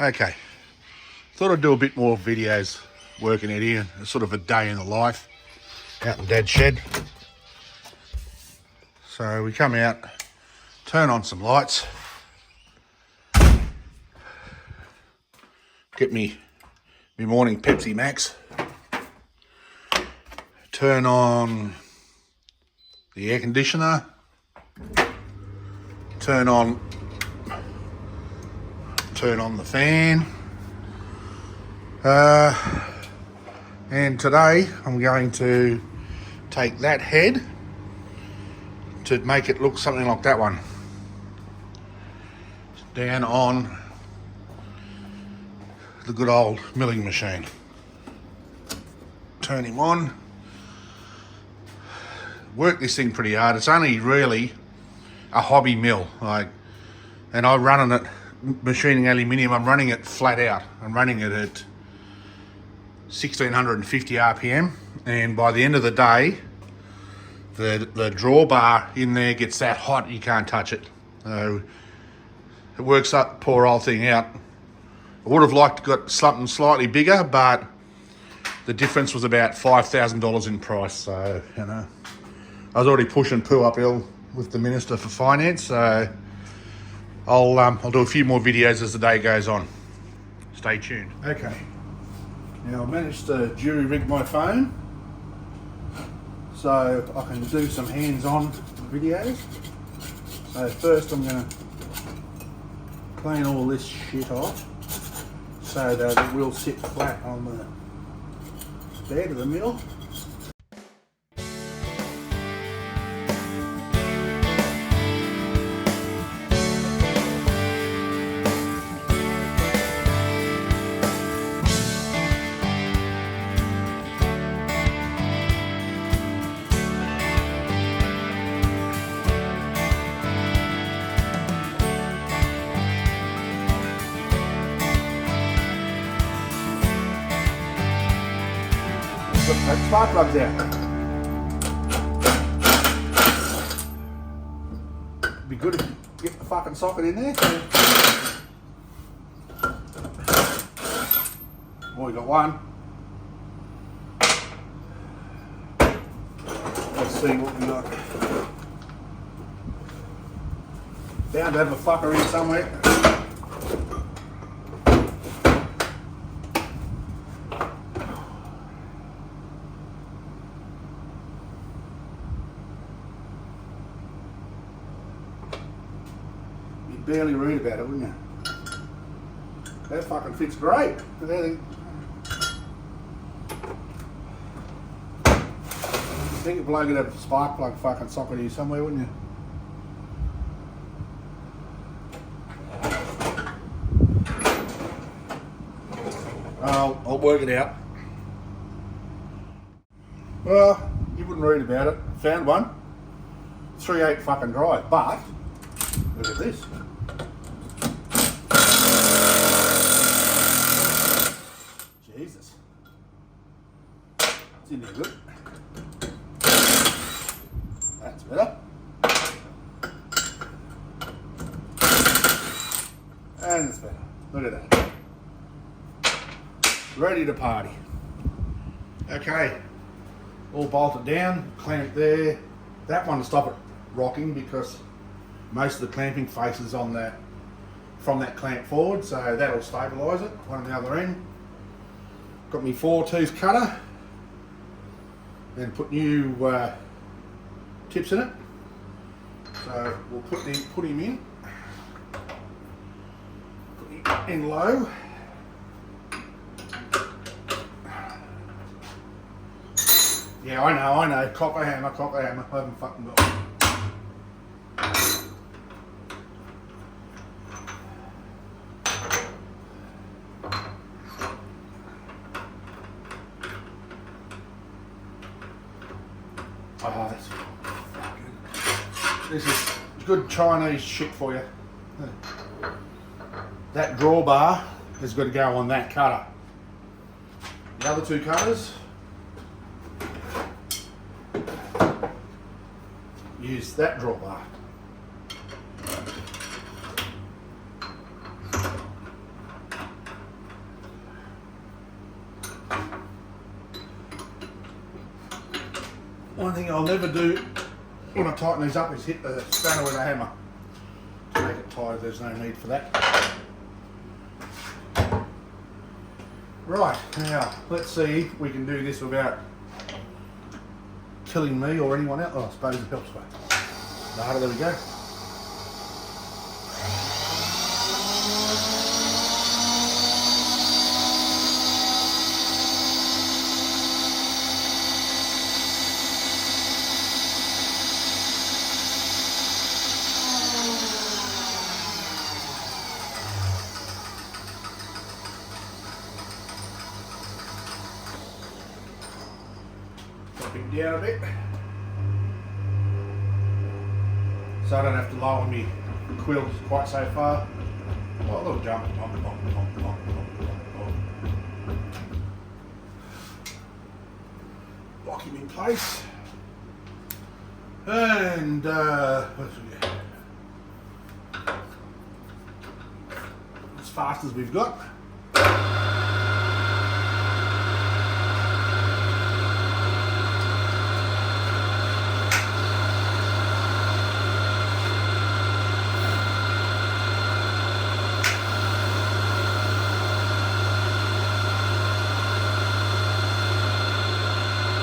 Okay, thought I'd do a bit more videos working out here, sort of a day in the life out in Dad's shed. So we come out, turn on some lights, get me morning Pepsi Max, turn on the air conditioner, turn on the fan, and today I'm going to take that head to make it look something like that one, down on the good old milling machine. Turn him on, work this thing pretty hard. It's only really a hobby mill, and I'm running it, machining aluminium, I'm running it flat out. I'm running it at 1650 RPM, and by the end of the day, the drawbar in there gets that hot you can't touch it. So it works that poor old thing out. I would have liked to got something slightly bigger, but the difference was about $5,000 in price. So, you know, I was already pushing poo uphill with the Minister for Finance, so I'll do a few more videos as the day goes on. Stay tuned. Okay, now I managed to jury rig my phone so I can do some hands-on videos. So first I'm going to clean all this shit off so that it will sit flat on the bed of the mill. That spark plug's out. Be good if you get the fucking socket in there. Oh, we got one. Let's see what we got. Bound to have a fucker in somewhere. Barely read about it, wouldn't you? That fucking fits great. I think a bloke would have a spark plug fucking socket here somewhere, wouldn't you? I'll work it out. Well, you wouldn't read about it. Found one. 3/8 fucking drive, but look at this. Jesus. It's in there good. That's better. And it's better. Look at that. Ready to party. Okay. All bolted down, clamped there. That one to stop it rocking because most of the clamping faces on that from that clamp forward, so that'll stabilise it. One on the other end. Got me 4-tooth cutter, and put new tips in it. So we'll put him in. Put him in low. Yeah, I know. Copper hammer. I haven't fucking got one. Oh, that's fucking... This is good Chinese shit for you. That drawbar has got to go on that cutter. The other two cutters, use that drawbar. One thing I'll never do when I tighten these up is hit the spanner with a hammer to make it tight. There's no need for that. Right, now let's see if we can do this without killing me or anyone else. Oh, I suppose it helps me. The harder, there we go. Drop it down a bit. So I don't have to lower my quilt quite so far. Oh, a little jump. Lock him in place. And what's we got? As fast as we've got.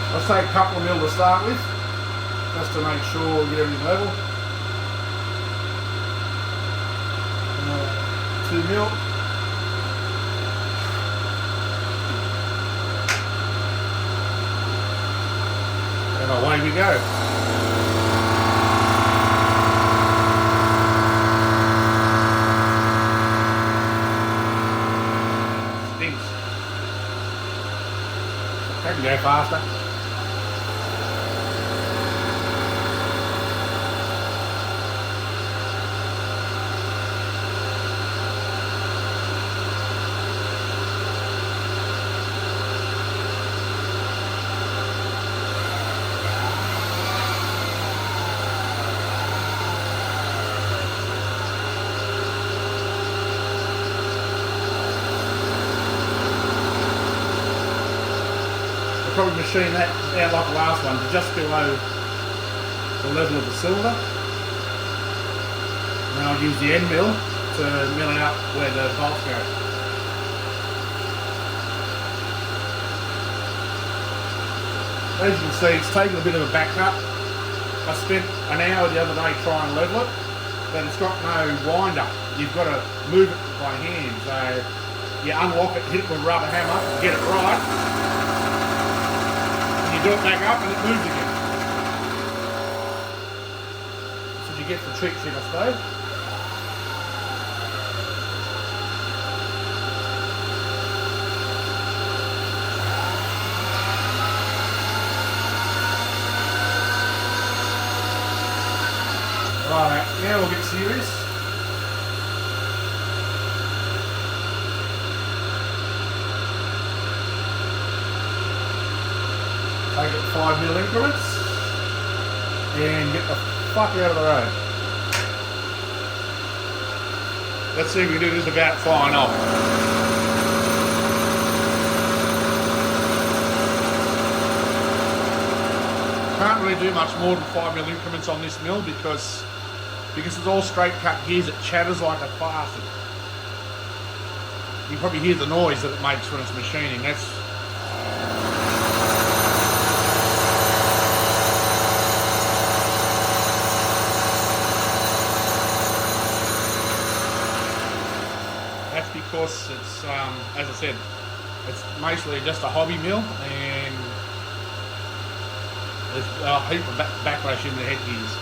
I'll say a couple of mil to start with, just to make sure we get everything level. 2 mil. And away we go. Stinks. That can go faster. Probably machine that out like the last one to just below the level of the cylinder. And I'll use the end mill to mill out where the bolts go. As you can see, it's taken a bit of a back cut. I spent an hour the other day trying to level it, but it's got no winder. You've got to move it by hand. So you unlock it, hit it with a rubber hammer, get it right. You do it back up and it moves again. So you get the trick in, I suppose. Right, now we'll get serious. Take it 5 mil increments and get the fuck out of the road. Let's see if we can do this without flying off. Can't really do much more than 5 mil increments on this mill because it's all straight cut gears. It chatters like a bastard. You can probably hear the noise that it makes when it's machining. That's because it's, as I said, it's mostly just a hobby mill and there's a heap of backlash in the head gears.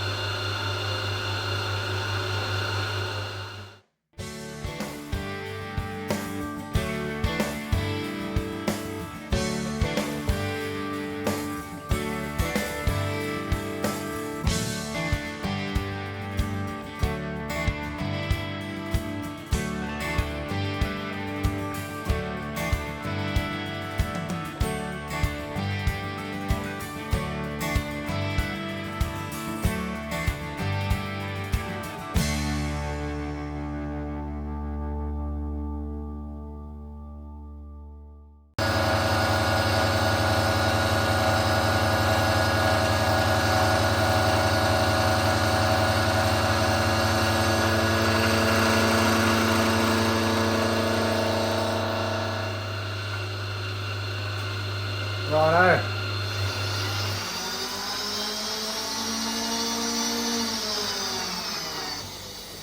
Righto.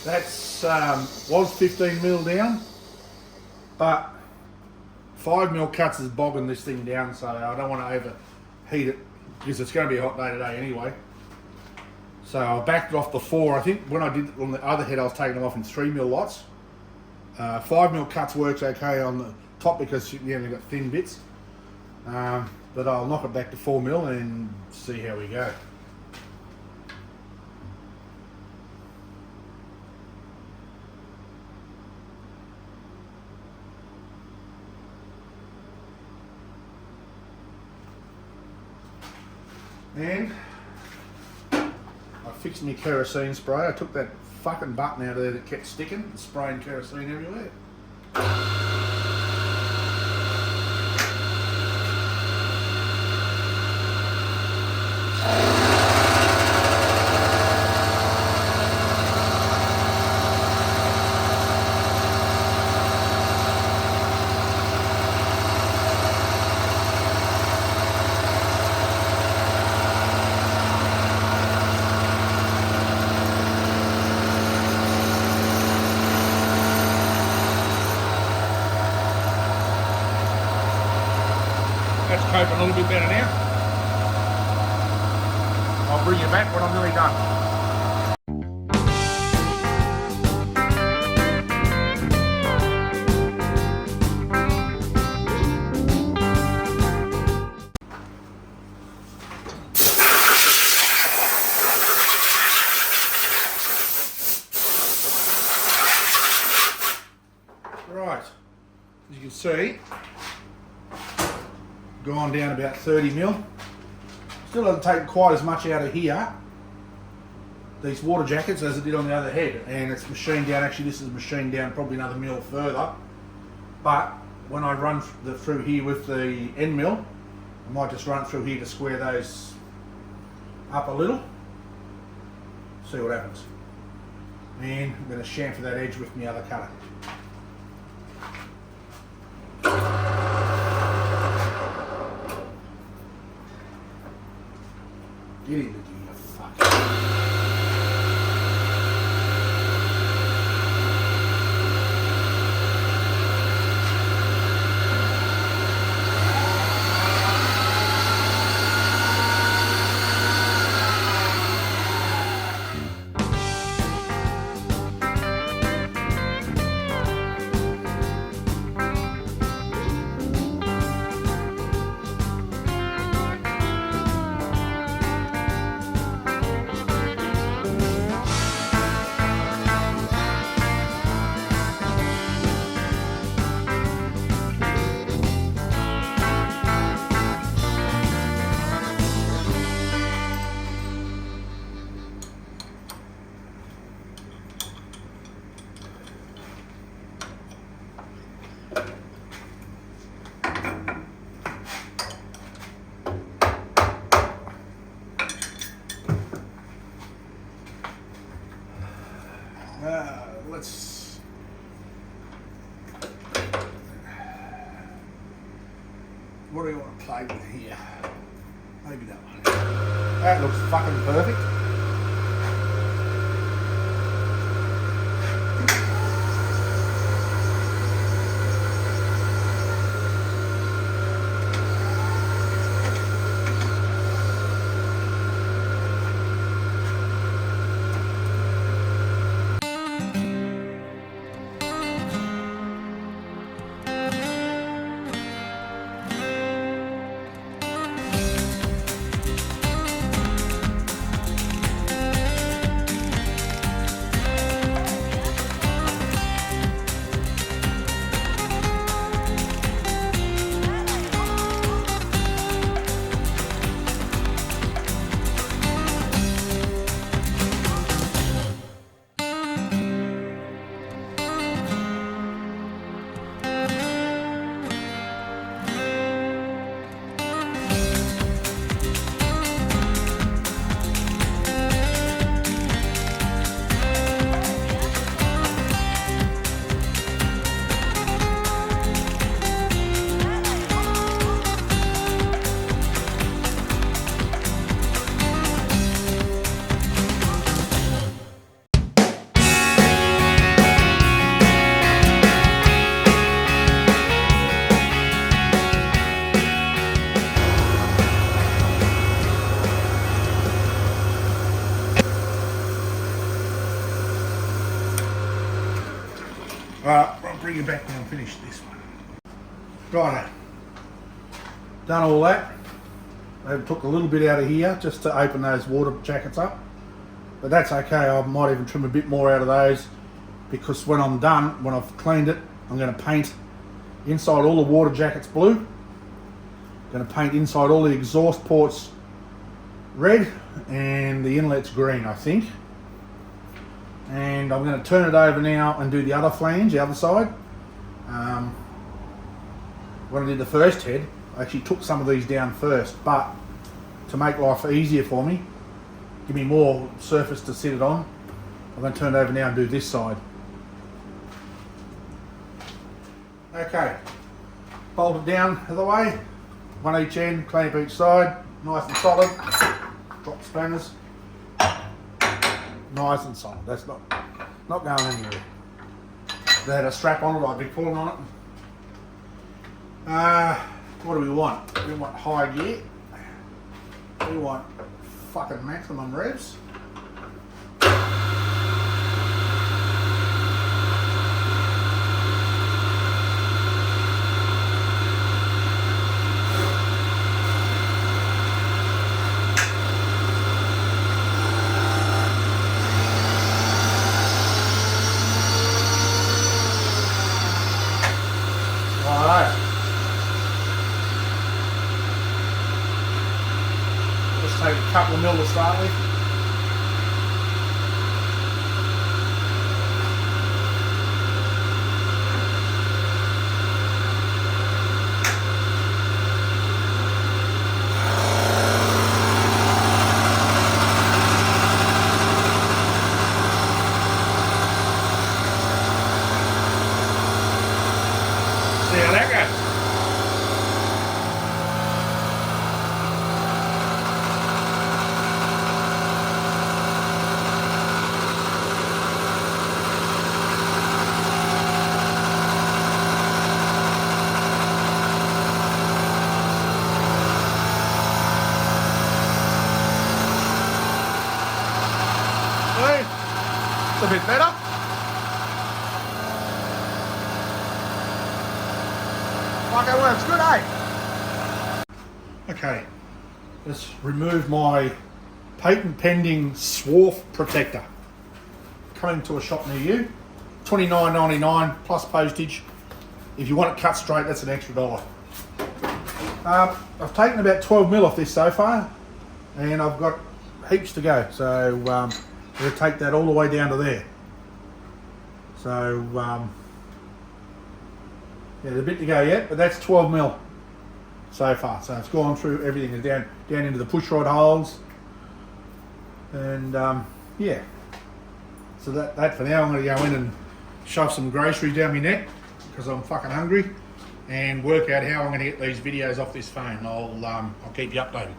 That's was 15 mil down, but 5 mil cuts is bogging this thing down, so I don't want to overheat it because it's going to be a hot day today anyway. So I backed it off the 4. I think when I did it on the other head, I was taking them off in 3 mil lots. 5 mil cuts works okay on the top because you only got thin bits, but I'll knock it back to 4 mil and see how we go. And I fixed my kerosene spray. I took that fucking button out of there that kept sticking and spraying kerosene everywhere. That's coping a little bit better now. I'll bring you back when I'm nearly done. Right, as you can see, gone down about 30 mil. Still hasn't taken quite as much out of here, these water jackets, as it did on the other head, and it's machined down. Actually, this is machined down probably another mil further, but when I run through here with the end mill, I might just run through here to square those up a little, see what happens. And I'm going to chamfer that edge with my other cutter. Get in the gear, fuck. Let's. What do you want to play with here? Maybe that one. That looks fucking perfect. bring you back when I'm finished this one. Righto. Done all that. I took a little bit out of here just to open those water jackets up. But that's okay, I might even trim a bit more out of those, because when I'm done, when I've cleaned it, I'm going to paint inside all the water jackets blue. I'm going to paint inside all the exhaust ports red and the inlets green, I think. And I'm going to turn it over now and do the other flange, the other side. When I did the first head, I actually took some of these down first, but to make life easier for me, give me more surface to sit it on, I'm going to turn it over now and do this side. Okay, bolt it down the other way, one each end, clean up each side, nice and solid. Drop the spanners, nice and solid. That's not going anywhere. They had a strap on it, I'd be pulling on it. What do we want? We want high gear. We want fucking maximum revs. Alright. Let's take a couple of mil to start with. See how that goes. See? It's a bit better. Fucking works good, eh? Okay, let's remove my patent pending swarf protector. Coming to a shop near you, $29.99 plus postage. If you want it cut straight, that's an extra $1. I've taken about 12 mil off this so far, and I've got heaps to go. So I'm going to take that all the way down to there. So yeah, there's a bit to go yet, but that's 12 mil so far. So it's gone through everything, down into the push rod holes, and yeah. So that for now, I'm going to go in and shove some groceries down my neck because I'm fucking hungry, and work out how I'm going to get these videos off this phone. I'll keep you updated.